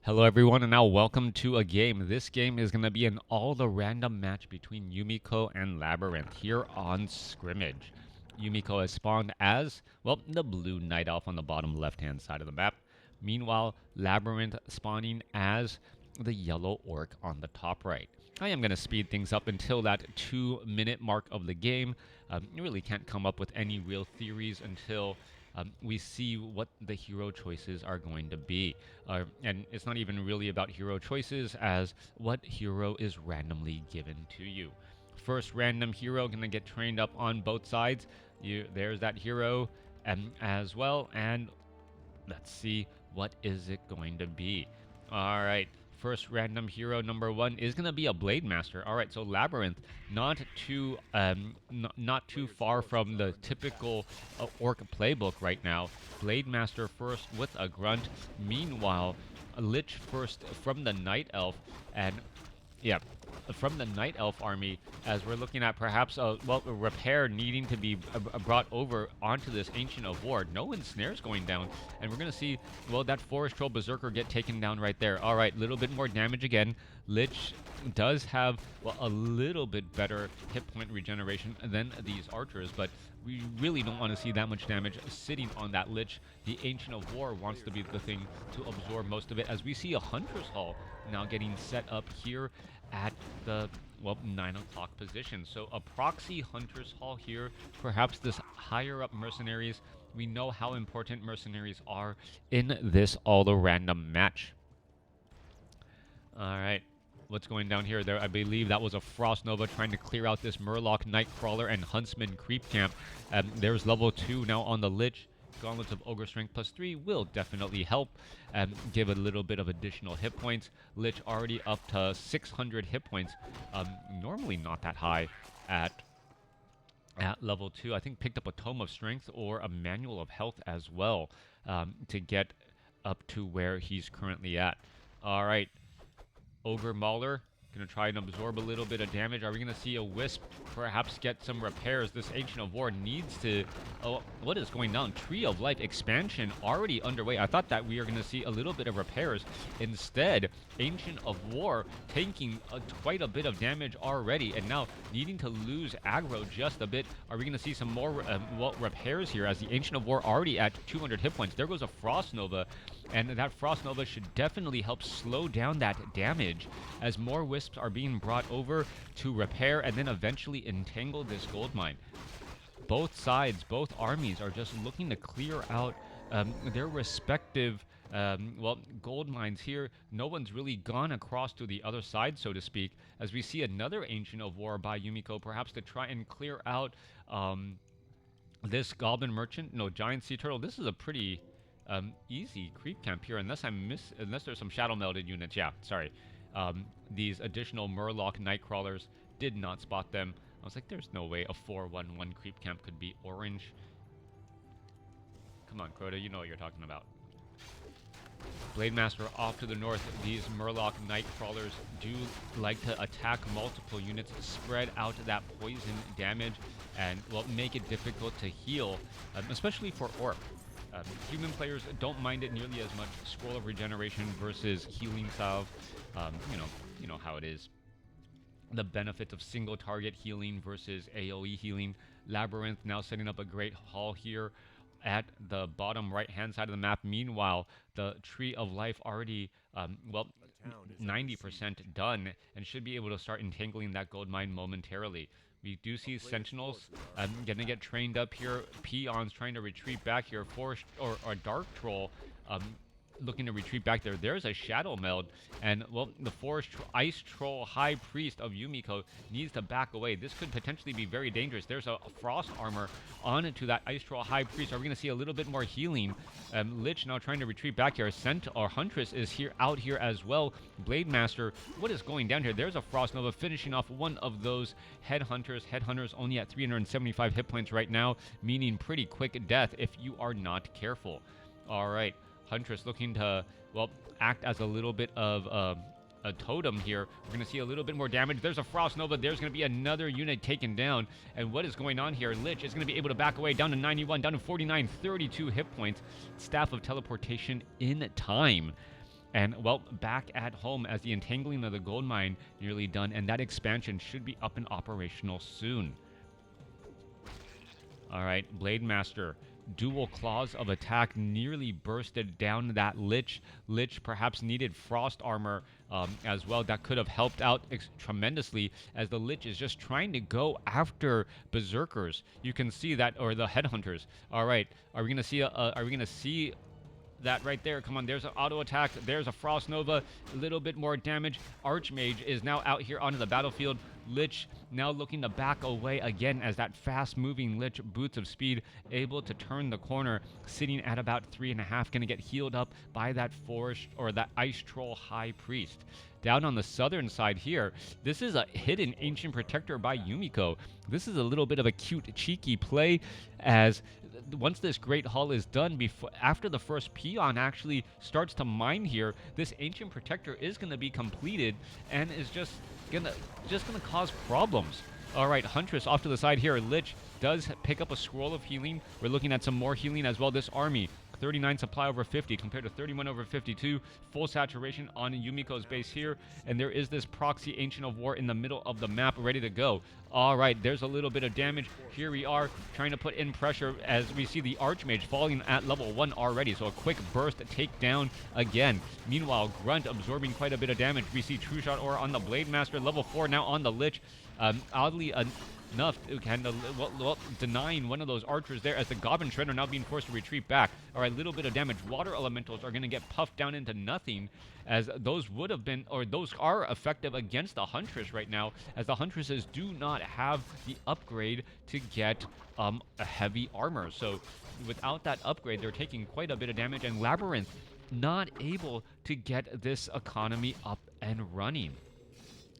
Hello everyone and now welcome to a game. This game is going to be an all-the-random match between Yumiko and LabyRinth here on Scrimmage. Yumiko has spawned as, well, the blue night elf on the bottom left-hand side of the map. Meanwhile, LabyRinth spawning as the yellow orc on the top right. I am going to speed things up until that 2-minute mark of the game. You really can't come up with any real theories until we see what the hero choices are going to be. And it's not even really about hero choices as what hero is randomly given to you. First random hero going to get trained up on both sides. There's that hero as well. And let's see what is it going to be. All right. First random hero number 1 is going to be a Blade Master. All right, so LabyRinth, not too far from the typical orc playbook right now. Blade Master first with a grunt. Meanwhile, a Lich first from the Night Elf, and yeah, from the Night Elf army, as we're looking at perhaps a repair needing to be brought over onto this Ancient of War. No ensnares going down, and we're going to see, well, that Forest Troll Berserker get taken down right there. All right, little bit more damage again. Lich does have, well, a little bit better hit point regeneration than these archers, but we really don't want to see that much damage sitting on that Lich. The Ancient of War wants to be the thing to absorb most of it, as we see a Hunter's Hall now getting set up here at the, well, 9 o'clock position. So a proxy Hunter's Hall here, perhaps this higher up mercenaries. We know how important mercenaries are in this all-the-random match. All right. What's going down here? There, I believe that was a Frost Nova trying to clear out this Murloc, Nightcrawler, and Huntsman creep camp. There's level 2 now on the Lich. Gauntlets of Ogre Strength +3 will definitely help and give a little bit of additional hit points. Lich already up to 600 hit points. Normally not that high at level 2. I think picked up a Tome of Strength or a Manual of Health as well to get up to where he's currently at. All right. Ogre Mauler, going to try and absorb a little bit of damage. Are we going to see a Wisp perhaps get some repairs? This Ancient of War needs to... Oh, what is going on? Tree of Life expansion already underway. I thought that we are going to see a little bit of repairs. Instead, Ancient of War taking quite a bit of damage already, and now needing to lose aggro just a bit. Are we going to see some more repairs here, as the Ancient of War already at 200 hit points? There goes a Frost Nova, and that Frost Nova should definitely help slow down that damage as more Wisps are being brought over to repair and then eventually entangle this gold mine. Both sides, both armies are just looking to clear out their respective gold mines here. No one's really gone across to the other side, so to speak, as we see another Ancient of War by Yumiko, perhaps to try and clear out this Goblin Merchant. No, Giant Sea Turtle. This is a pretty easy creep camp here, unless there's some shadow melded units. Yeah, sorry. These additional Murloc Nightcrawlers, did not spot them. I was like, there's no way a 4-1-1 creep camp could be orange. Come on, Crota, you know what you're talking about. Blade Master off to the north. These Murloc Nightcrawlers do like to attack multiple units, spread out that poison damage, and, well, make it difficult to heal, especially for Orc. Human players don't mind it nearly as much. Scroll of Regeneration versus Healing Salve. You know how it is. The benefits of single target healing versus AoE healing. LabyRinth now setting up a great haul here at the bottom right-hand side of the map. Meanwhile, the Tree of Life already, 90% done, and should be able to start entangling that gold mine momentarily. We do see Sentinels gonna get trained up here. Peons trying to retreat back here. Forest or Dark Troll looking to retreat back there. There's a Shadow Meld, and, well, the Ice Troll High Priest of Yumiko needs to back away. This could potentially be very dangerous. There's a Frost Armor onto that Ice Troll High Priest. Are we going to see a little bit more healing? Lich now trying to retreat back here. Huntress is out here as well. Blade Master, what is going down here? There's a Frost Nova finishing off one of those Headhunters. Headhunters only at 375 hit points right now, meaning pretty quick death if you are not careful. All right. Huntress looking to, well, act as a little bit of a totem here. We're going to see a little bit more damage. There's a Frost Nova. There's going to be another unit taken down. And what is going on here? Lich is going to be able to back away down to 91, down to 49, 32 hit points. Staff of Teleportation in time. And, well, back at home as the entangling of the gold mine nearly done, and that expansion should be up and operational soon. All right, Blade Master. Dual claws of attack nearly bursted down that Lich. Lich perhaps needed frost armor as well. That could have helped out tremendously, as the Lich is just trying to go after Berserkers. You can see that, or the Headhunters. All right, are we gonna see that right there? Come on, there's an auto attack. There's a Frost Nova. A little bit more damage. Archmage is now out here onto the battlefield. Lich now looking to back away again, as that fast-moving Lich, boots of speed, able to turn the corner, sitting at about 3.5, going to get healed up by that forest or that Ice Troll High Priest. Down on the southern side here, this is a hidden Ancient Protector by Yumiko. This is a little bit of a cute, cheeky play, as once this Great Hall is done, after the first peon actually starts to mine here, this Ancient Protector is going to be completed and is just gonna cause problems. All right, Huntress off to the side here. Lich does pick up a scroll of healing. We're looking at some more healing as well. This army, 39 supply over 50 compared to 31 over 52. Full saturation on Yumiko's base here. And there is this proxy Ancient of War in the middle of the map ready to go. All right, there's a little bit of damage. Here we are trying to put in pressure as we see the Archmage falling at level 1 already. So a quick burst take down again. Meanwhile, Grunt absorbing quite a bit of damage. We see True Shot Aura on the Blade Master, level 4 now on the Lich. Oddly enough, denying one of those archers there, as the Goblin Shredder now being forced to retreat back. All right, little bit of damage. Water Elementals are going to get puffed down into nothing, as those would have been, or those are effective against the Huntress right now, as the Huntresses do not have the upgrade to get a heavy armor. So without that upgrade, they're taking quite a bit of damage, and LabyRinth not able to get this economy up and running.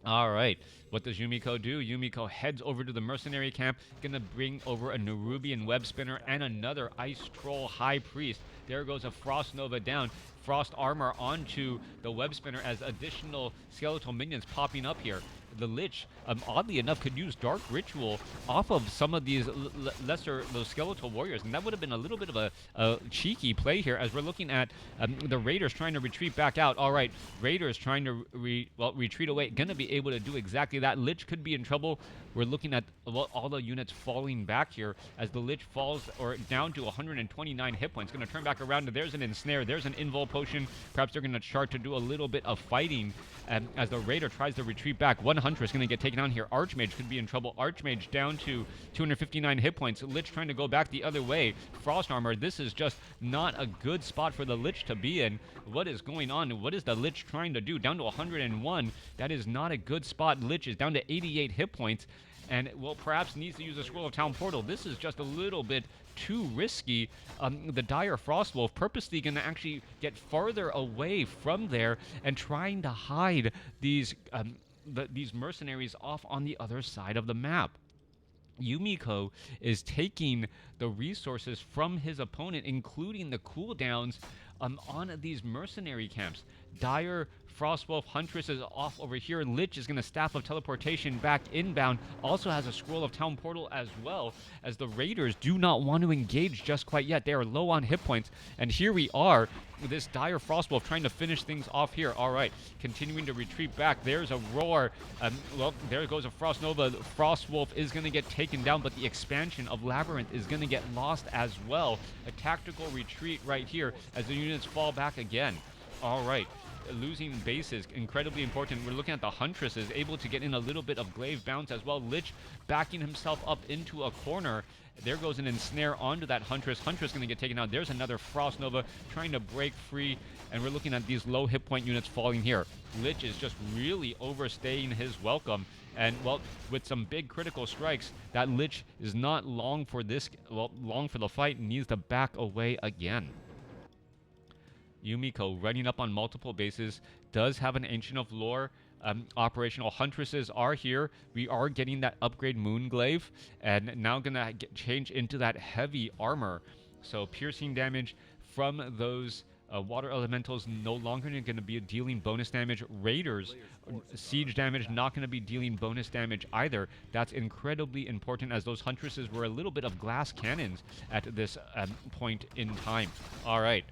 All right, what does Yumiko do? Yumiko heads over to the mercenary camp, gonna bring over a Nerubian web spinner and another Ice Troll High Priest. There goes a Frost Nova down. Frost armor onto the web spinner as additional skeletal minions popping up here. The Lich, oddly enough, could use Dark Ritual off of some of these those skeletal warriors, and that would have been a little bit of a cheeky play here, as we're looking at the Raiders trying to retreat back out. All right, Raiders trying to retreat away, gonna be able to do exactly that. Lich could be in trouble. We're looking at all the units falling back here, as the Lich falls down to 129 hit points. Gonna turn back around, and there's an Ensnare, there's an Invul Potion. Perhaps they're gonna start to do a little bit of fighting as the Raider tries to retreat back. One Huntress going to get taken down here. Archmage could be in trouble. Archmage down to 259 hit points. Lich trying to go back the other way. Frost armor. This is just not a good spot for the Lich to be in. What is going on? What is the Lich trying to do? Down to 101. That is not a good spot. Lich is down to 88 hit points, and well, perhaps needs to use a Scroll of Town Portal. This is just a little bit too risky. The Dire Frostwolf purposely going to actually get farther away from there and trying to hide these mercenaries off on the other side of the map. Yumiko is taking the resources from his opponent, including the cooldowns on these mercenary camps. Dire Frostwolf Huntress is off over here. Lich is going to Staff of Teleportation back inbound. Also has a Scroll of Town Portal as well, as the Raiders do not want to engage just quite yet. They are low on hit points. And here we are with this Dire Frostwolf trying to finish things off here. All right, continuing to retreat back. There's a Roar. Well, there goes a Frost Nova. Frostwolf is going to get taken down, but the expansion of LabyRinth is going to get lost as well. A tactical retreat right here as the units fall back again. All right. Losing bases, incredibly important. We're looking at the Huntresses, able to get in a little bit of glaive bounce as well. Lich backing himself up into a corner. There goes an Ensnare onto that Huntress. Huntress going to get taken out. There's another Frost Nova trying to break free, and we're looking at these low hit point units falling here. Lich is just really overstaying his welcome, and well, with some big critical strikes, that Lich is not long for the fight and needs to back away again. Yumiko running up on multiple bases, does have an Ancient of Lore operational. Huntresses are here. We are getting that upgrade Moonglaive, and now gonna change into that heavy armor. So piercing damage from those water elementals no longer going to be dealing bonus damage. Raiders, siege damage, not going to be dealing bonus damage either. That's incredibly important, as those Huntresses were a little bit of glass cannons at this point in time. All right.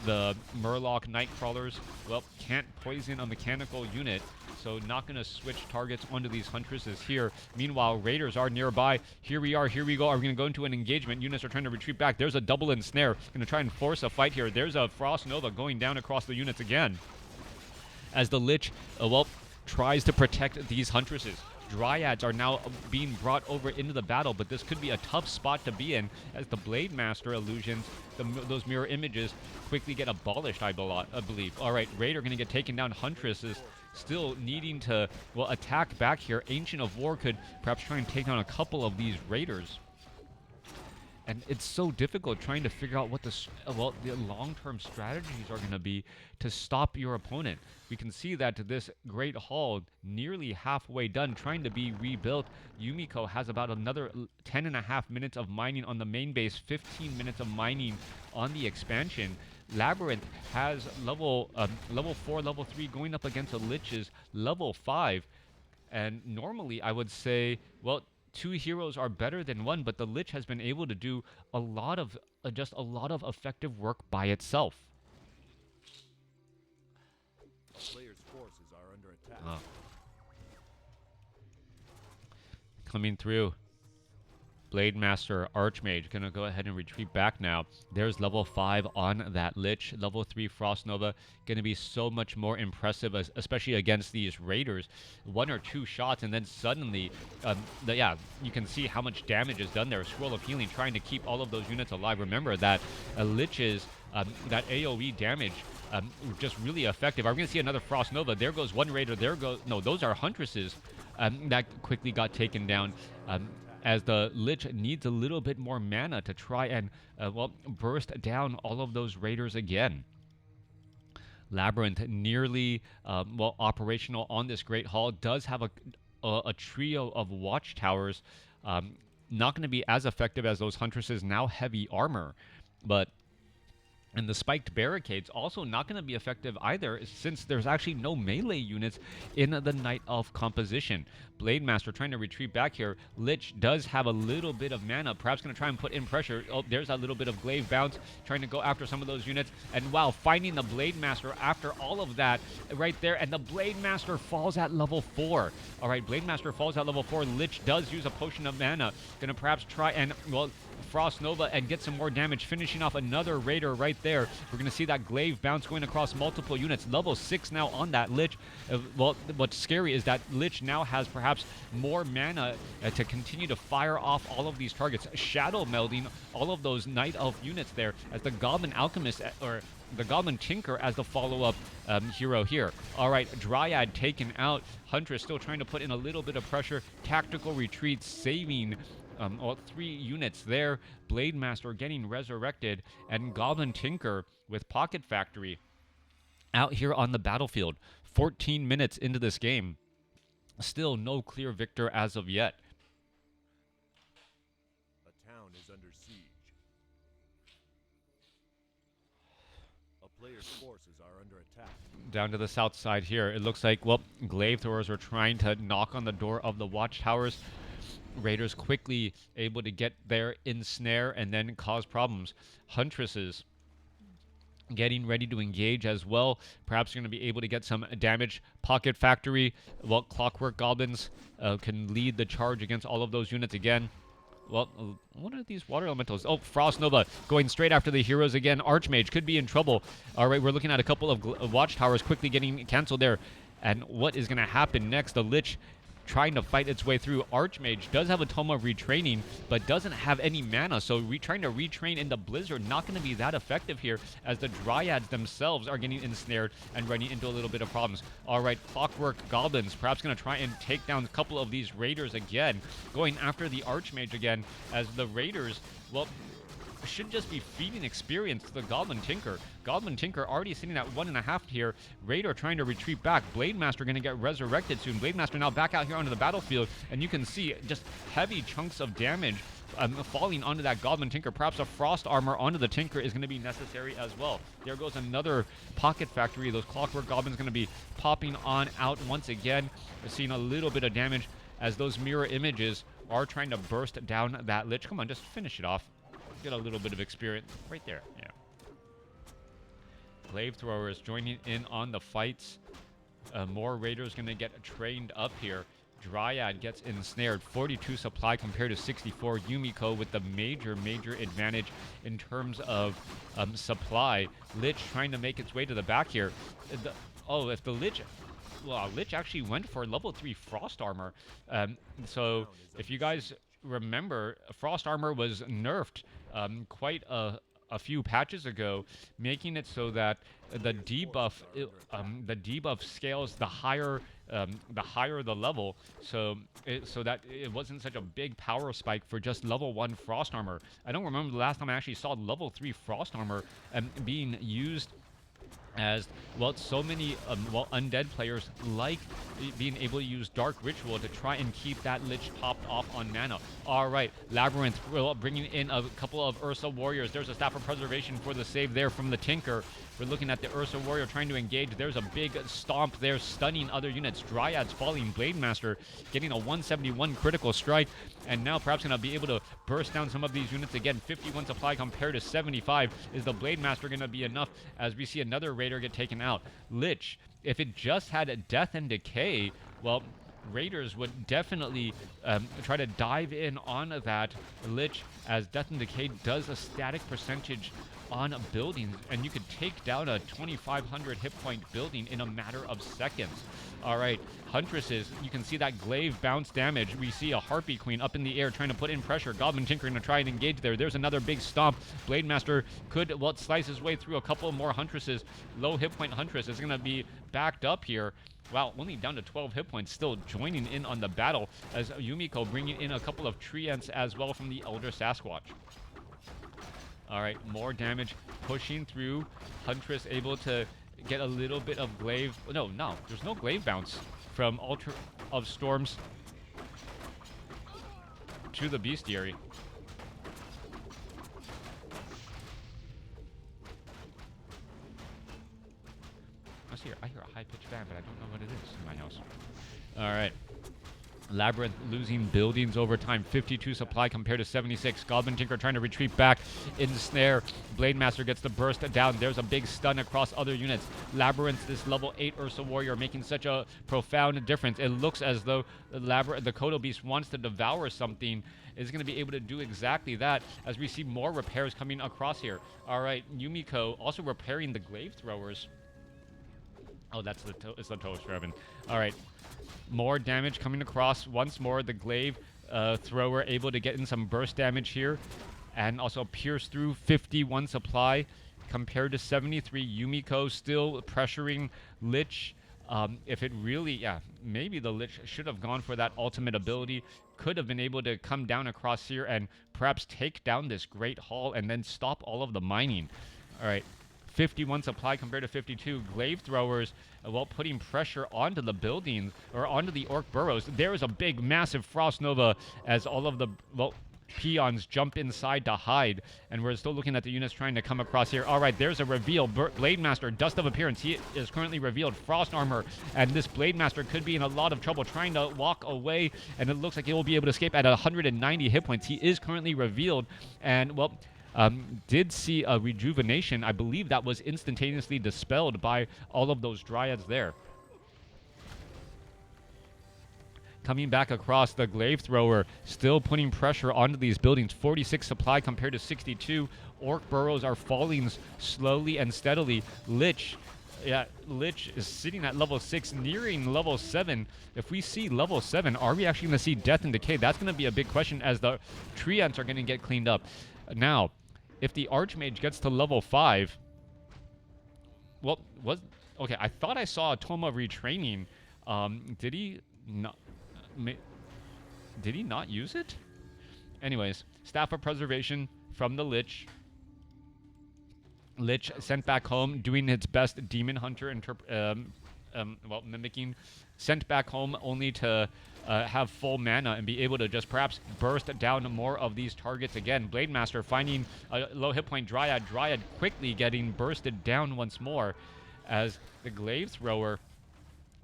The Murloc Nightcrawlers, well, can't poison a mechanical unit, so not going to switch targets onto these Huntresses here. Meanwhile, Raiders are nearby. Here we are, here we go. Are we going to go into an engagement? Units are trying to retreat back. There's a double ensnare. Going to try and force a fight here. There's a Frost Nova going down across the units again. As the Lich, well, tries to protect these Huntresses. Dryads are now being brought over into the battle, but this could be a tough spot to be in as the Blade Master illusions, those mirror images, quickly get abolished, I believe. All right, Raider going to get taken down. Huntress is still needing to, well, attack back here. Ancient of War could perhaps try and take down a couple of these Raiders. And it's so difficult trying to figure out what the long-term strategies are going to be to stop your opponent. We can see that this Great Hall nearly halfway done, trying to be rebuilt. Yumiko has about another 10.5 minutes of mining on the main base, 15 minutes of mining on the expansion. LabyRinth has level 4, level 3 going up against a Lich's level 5. And normally I would say, well, 2 heroes are better than 1, but the Lich has been able to do a lot of effective work by itself. Players' forces are under attack. Coming through. Blade Master, Archmage, gonna go ahead and retreat back now. There's level 5 on that Lich. Level 3 Frost Nova, gonna be so much more impressive, especially against these Raiders. 1 or 2 shots, and then suddenly, you can see how much damage is done there. Scroll of Healing, trying to keep all of those units alive. Remember that Lich's, that AoE damage, just really effective. Are we gonna see another Frost Nova? There goes one Raider, no, those are Huntresses that quickly got taken down. As the Lich needs a little bit more mana to try and, burst down all of those Raiders again. LabyRinth nearly, operational on this Great Hall. Does have a trio of watchtowers. Not going to be as effective as those Huntresses, now heavy armor. And the spiked barricades also not going to be effective either, since there's actually no melee units in the Night Elf composition. Blade Master trying to retreat back here. Lich does have a little bit of mana, perhaps going to try and put in pressure. Oh, there's a little bit of glaive bounce, trying to go after some of those units. And wow, finding the Blade Master after all of that right there. And the Blade Master falls at level 4. All right, Blade Master falls at level 4. Lich does use a potion of mana. Going to perhaps try and, Frost Nova and get some more damage, finishing off another Raider right there. We're going to see that glaive bounce going across multiple units. Level 6 now on that Lich. What's scary is that Lich now has perhaps more mana to continue to fire off all of these targets. Shadow melding all of those Night Elf units there as the Goblin Alchemist, or the Goblin Tinker as the follow-up hero here. All right, Dryad taken out. Huntress still trying to put in a little bit of pressure. Tactical retreat, saving 3 units there. Blade Master getting resurrected, and Goblin Tinker with Pocket Factory out here on the battlefield. 14 minutes into this game. Still no clear victor as of yet. A town is under siege. A player's forces are under attack. Down to the south side here, it looks like, glaive throwers are trying to knock on the door of the watchtowers. Raiders quickly able to get there, ensnare, and then cause problems. Huntresses getting ready to engage as well. Perhaps going to be able to get some damage. Pocket Factory, Clockwork Goblins can lead the charge against all of those units again. What are these water elementals? Oh, Frost Nova going straight after the heroes again. Archmage could be in trouble. All right, we're looking at a couple of watchtowers quickly getting canceled there. And what is going to happen next? The Lich trying to fight its way through. Archmage does have a Tome of Retraining, but doesn't have any mana, so trying to retrain into Blizzard not going to be that effective here, as the Dryads themselves are getting ensnared and running into a little bit of problems. All right, Clockwork Goblins perhaps going to try and take down a couple of these Raiders again, going after the Archmage again, as the Raiders, should just be feeding experience to the Goblin Tinker. Goblin Tinker already sitting at 1.5 here. Raider trying to retreat back. Blade Master going to get resurrected soon. Blade Master now back out here onto the battlefield, and you can see just heavy chunks of damage falling onto that Goblin Tinker. Perhaps a Frost Armor onto the Tinker is going to be necessary as well. There goes another Pocket Factory. Those Clockwork Goblins going to be popping on out once again. We're seeing a little bit of damage as those mirror images are trying to burst down that Lich. Come on, just finish it off. Get a little bit of experience right there. Yeah. Glaive Throwers joining in on the fights. More Raiders going to get trained up here. Dryad gets ensnared. 42 supply compared to 64. Yumiko with the major advantage in terms of supply. Lich trying to make its way to the back here. If the Lich... Well, Lich actually went for level 3 Frost Armor. So, if you guys remember, Frost Armor was nerfed quite a few patches ago, making it so that the debuff scales the higher the level, so that it wasn't such a big power spike for just level 1 Frost Armor. I don't remember the last time I actually saw level 3 Frost Armor being used, as well. So many undead players like being able to use Dark Ritual to try and keep that Lich topped off on mana. All right, LabyRinth bringing in a couple of Ursa Warriors. There's a Staff of Preservation for the save there from the Tinker. We're looking at the Ursa Warrior trying to engage. There's a big stomp there, stunning other units. Dryads falling. Blade Master getting a 171 critical strike, and now perhaps going to be able to burst down some of these units again. 51 supply compared to 75. Is the Blade Master going to be enough, as we see another Raider get taken out? Lich, if it just had a Death and Decay, well, Raiders would definitely try to dive in on that Lich, as Death and Decay does a static percentage on buildings, and you could take down a 2,500 hit point building in a matter of seconds. All right, Huntresses, you can see that glaive bounce damage. We see a Harpy Queen up in the air trying to put in pressure. Goblin Tinker going to try and engage there. There's another big stomp. Blade Master could, slice his way through a couple more Huntresses. Low hit point Huntress is going to be backed up here. Wow, only down to 12 hit points, still joining in on the battle, as Yumiko bringing in a couple of Treants as well from the Elder Sasquatch. All right, more damage pushing through. Huntress able to get a little bit of glaive. No, there's no glaive bounce from Altar of Storms to the Bestiary. I hear a high-pitched fan, but I don't know what it is in my house. All right. LabyRinth losing buildings over time. 52 supply compared to 76. Goblin Tinker trying to retreat back. Ensnare. Blade Master gets the burst down. There's a big stun across other units. LabyRinth, this level 8 Ursa Warrior, making such a profound difference. It looks as though the Kodo Beast wants to devour something. Is going to be able to do exactly that, as we see more repairs coming across here. All right, Yumiko also repairing the Glaive Throwers. Oh, it's the Toast Revan. All right. More damage coming across once more. The Glaive Thrower able to get in some burst damage here. And also pierce through 51 supply compared to 73. Yumiko still pressuring Lich. If it really, maybe the Lich should have gone for that ultimate ability. Could have been able to come down across here and perhaps take down this Great Hall and then stop all of the mining. All right. 51 supply compared to 52. Glaive Throwers, putting pressure onto the buildings, or onto the Orc burrows. There is a big, massive Frost Nova as all of the, peons jump inside to hide. And we're still looking at the units trying to come across here. All right, there's a reveal. Blade Master, Dust of Appearance. He is currently revealed. Frost Armor. And this Blade Master could be in a lot of trouble trying to walk away. And it looks like he will be able to escape at 190 hit points. He is currently revealed. And, did see a rejuvenation. I believe that was instantaneously dispelled by all of those Dryads there. Coming back across, the Glaive Thrower still putting pressure onto these buildings. 46 supply compared to 62. Orc burrows are falling slowly and steadily. Lich is sitting at level 6, nearing level 7. If we see level 7, are we actually going to see Death and Decay? That's going to be a big question, as the Treants are going to get cleaned up. Now, if the Archmage gets to level 5, okay, I thought I saw a Toma retraining. Did he not use it? Anyways, Staff of Preservation from the Lich. Lich sent back home, doing its best Demon Hunter mimicking. Sent back home only to have full mana and be able to just perhaps burst down more of these targets again. Blade Master finding a low hit point Dryad. Dryad quickly getting bursted down once more, as the Glaive Thrower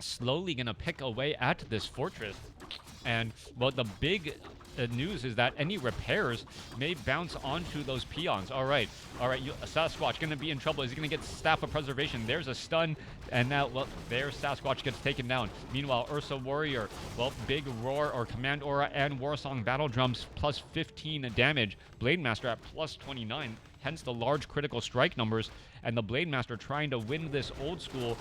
slowly going to pick away at this fortress. And, the big news is that any repairs may bounce onto those peons. All right, Sasquatch gonna be in trouble. Is he gonna get Staff of Preservation? There's a stun, and now, well, there's Sasquatch gets taken down. Meanwhile, Ursa Warrior, well, Big Roar or Command Aura and Warsong Battle Drums plus 15 damage. Blade Master at plus 29. Hence the large critical strike numbers, and the Blade Master trying to win this old school,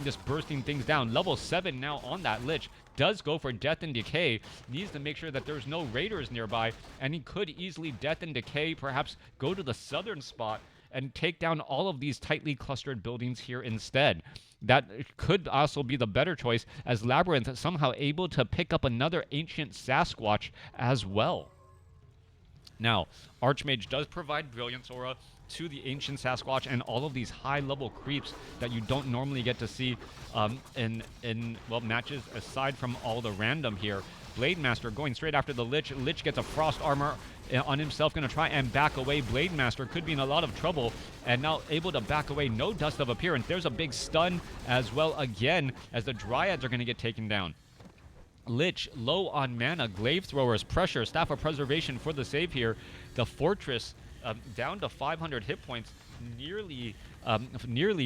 just bursting things down. Level 7 now on that Lich. Does go for Death and Decay. Needs to make sure that there's no Raiders nearby, and he could easily Death and Decay, perhaps go to the southern spot and take down all of these tightly clustered buildings here instead. That could also be the better choice, as LabyRinth somehow able to pick up another Ancient Sasquatch as well. Now, Archmage does provide Brilliance Aura to the Ancient Sasquatch and all of these high-level creeps that you don't normally get to see in matches, aside from all the random here. Blade Master going straight after the Lich. Lich gets a Frost Armor on himself, going to try and back away. Blade Master could be in a lot of trouble, and now able to back away. No Dust of Appearance. There's a big stun as well again, as the Dryads are going to get taken down. Lich low on mana. Glaive Throwers, pressure, Staff of Preservation for the save here. The Fortress down to 500 hit points, nearly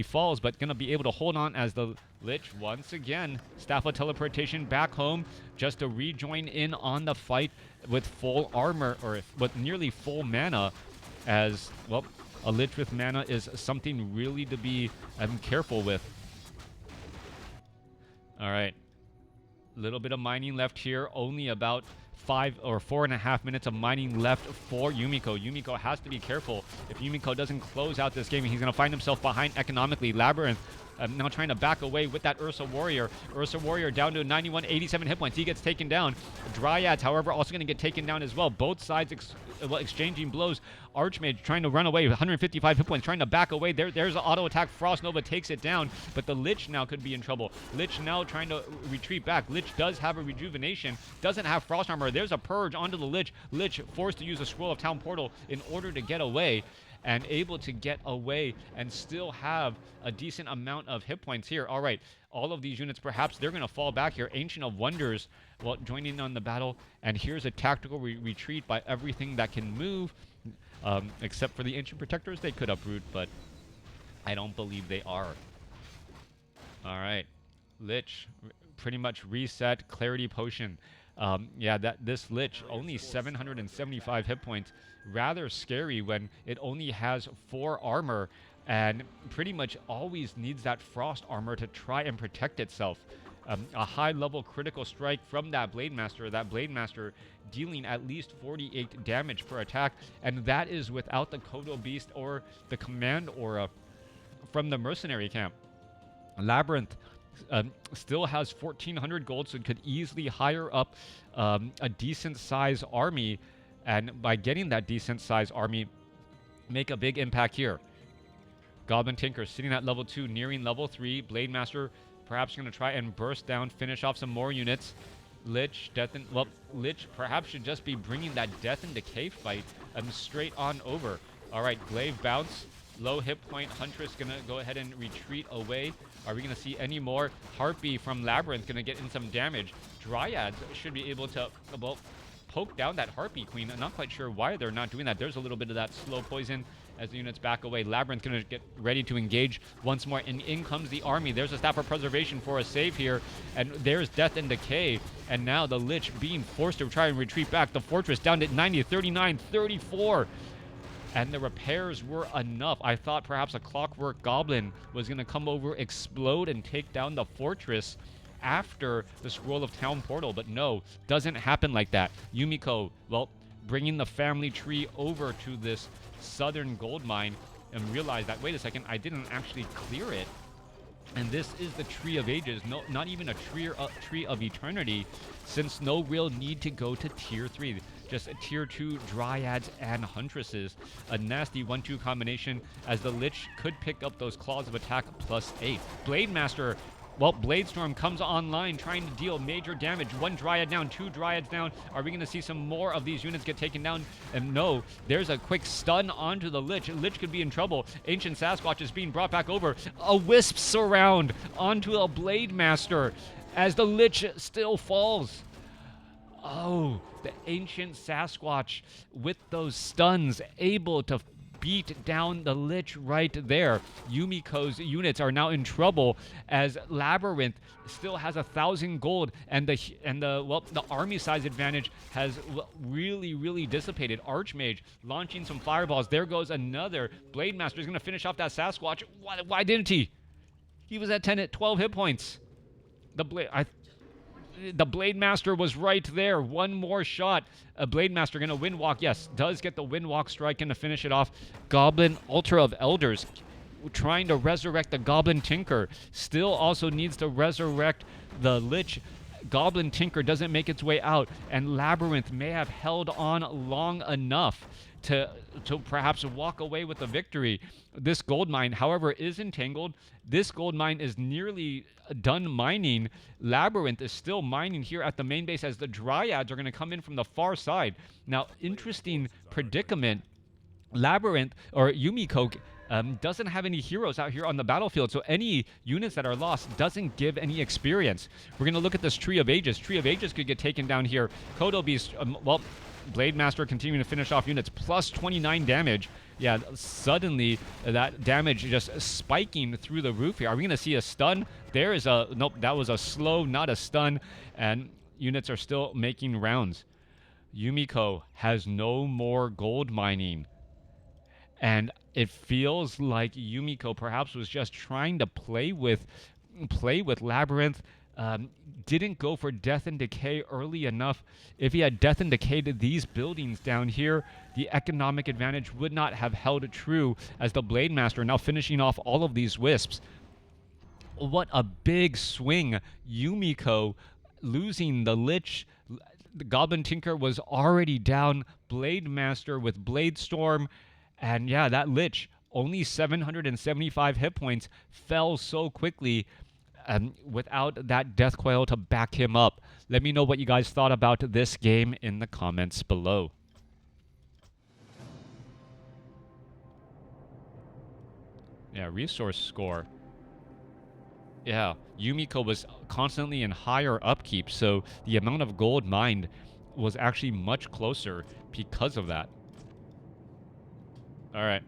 falls, but gonna be able to hold on as the Lich once again. Staff of Teleportation back home, just to rejoin in on the fight with full armor, or with nearly full mana, as well. A Lich with mana is something really to be careful with. All right. Little bit of mining left here. Only about 5 or 4.5 minutes of mining left for Yumiko. Yumiko has to be careful. If Yumiko doesn't close out this game, he's going to find himself behind economically. LabyRinth now trying to back away with that Ursa Warrior. Ursa Warrior down to 91, 87 hit points. He gets taken down. Dryads, however, also going to get taken down as well. Both sides exchanging blows. Archmage trying to run away with 155 hit points, trying to back away. There's an auto attack. Frost Nova takes it down, but the Lich now could be in trouble. Lich now trying to retreat back. Lich does have a rejuvenation, doesn't have Frost Armor. There's a Purge onto the Lich. Lich forced to use a Scroll of Town Portal in order to get away, and able to get away and still have a decent amount of hit points here. All right, all of these units, perhaps they're going to fall back here. Ancient of Wonders, well, joining on the battle, and here's a tactical retreat by everything that can move, except for the Ancient Protectors. They could uproot, but I don't believe they are. All right, Lich pretty much reset. Clarity Potion. Yeah, this Lich, only 775 hit points. Rather scary when it only has 4 armor, and pretty much always needs that Frost Armor to try and protect itself. A high-level critical strike from that Blade Master dealing at least 48 damage per attack, and that is without the Kodo Beast or the Command Aura from the Mercenary camp. LabyRinth still has 1,400 gold, so it could easily hire up a decent-sized army, and by getting that decent-sized army, make a big impact here. Goblin Tinker sitting at level 2, nearing level 3. Blade Master perhaps going to try and burst down, finish off some more units. Lich, Lich perhaps should just be bringing that Death and Decay fight straight on over. All right, Glaive bounce. Low hit point. Huntress going to go ahead and retreat away. Are we going to see any more? Harpy from LabyRinth going to get in some damage. Dryads should be able to, well, poke down that Harpy Queen. I'm not quite sure why they're not doing that. There's a little bit of that slow poison as the units back away. LabyRinth going to get ready to engage once more, and in comes the army. There's a Staff of Preservation for a save here, and there's Death and Decay, and now the Lich being forced to try and retreat back. The Fortress down to 90, 39, 34. And the repairs were enough. I thought perhaps a Clockwork Goblin was going to come over, explode, and take down the Fortress after the Scroll of Town Portal, but no, doesn't happen like that. Yumiko, well, bringing the family tree over to this southern gold mine, and realize that, wait a second, I didn't actually clear it. And this is the Tree of Ages, no, not even a tree of Eternity, since no real need to go to Tier 3. Just a Tier 2 Dryads and Huntresses. A nasty 1-2 combination, as the Lich could pick up those Claws of Attack +8. Blade Master, well, Bladestorm comes online, trying to deal major damage. 1 Dryad down, 2 Dryads down. Are we going to see some more of these units get taken down? And no, there's a quick stun onto the Lich. Lich could be in trouble. Ancient Sasquatch is being brought back over. A Wisp Surround onto a Blade Master as the Lich still falls. Oh, the ancient Sasquatch with those stuns able to beat down the Lich right there. Yumiko's units are now in trouble as LabyRinth still has 1,000 gold, and the army size advantage has really dissipated. Archmage launching some fireballs. There goes another. Blade Master is going to finish off that Sasquatch. Why didn't he? He was at 12 hit points. The Blade Master was right there. One more shot. A Blade Master going to Windwalk. Yes, does get the Windwalk strike and to finish it off. Goblin Ultra of Elders trying to resurrect the Goblin Tinker. Still also needs to resurrect the Lich. Goblin Tinker doesn't make its way out, and LabyRinth may have held on long enough to perhaps walk away with the victory. This gold mine, however, is entangled. This gold mine is nearly done mining. LabyRinth is still mining here at the main base as the Dryads are going to come in from the far side. Now, interesting predicament. LabyRinth, or Yumiko, doesn't have any heroes out here on the battlefield, so any units that are lost doesn't give any experience. We're going to look at this Tree of Ages. Tree of Ages could get taken down here. Kodo Beast, Blade Master continuing to finish off units, plus 29 damage. Yeah, suddenly that damage just spiking through the roof here. Are we going to see a stun? There is a... Nope, that was a slow, not a stun. And units are still making rounds. Yumiko has no more gold mining. And it feels like Yumiko perhaps was just trying to play with LabyRinth. Didn't go for Death and Decay early enough. If he had Death and Decay to these buildings down here, the economic advantage would not have held true, as the Blade Master now finishing off all of these wisps. What a big swing. Yumiko losing the Lich. The Goblin Tinker was already down. Blade Master with Blade Storm. And yeah, that Lich, only 775 hit points, fell so quickly without that Death Coil to back him up. Let me know what you guys thought about this game in the comments below. Yeah, resource score. Yeah, Yumiko was constantly in higher upkeep, so the amount of gold mined was actually much closer because of that. All right.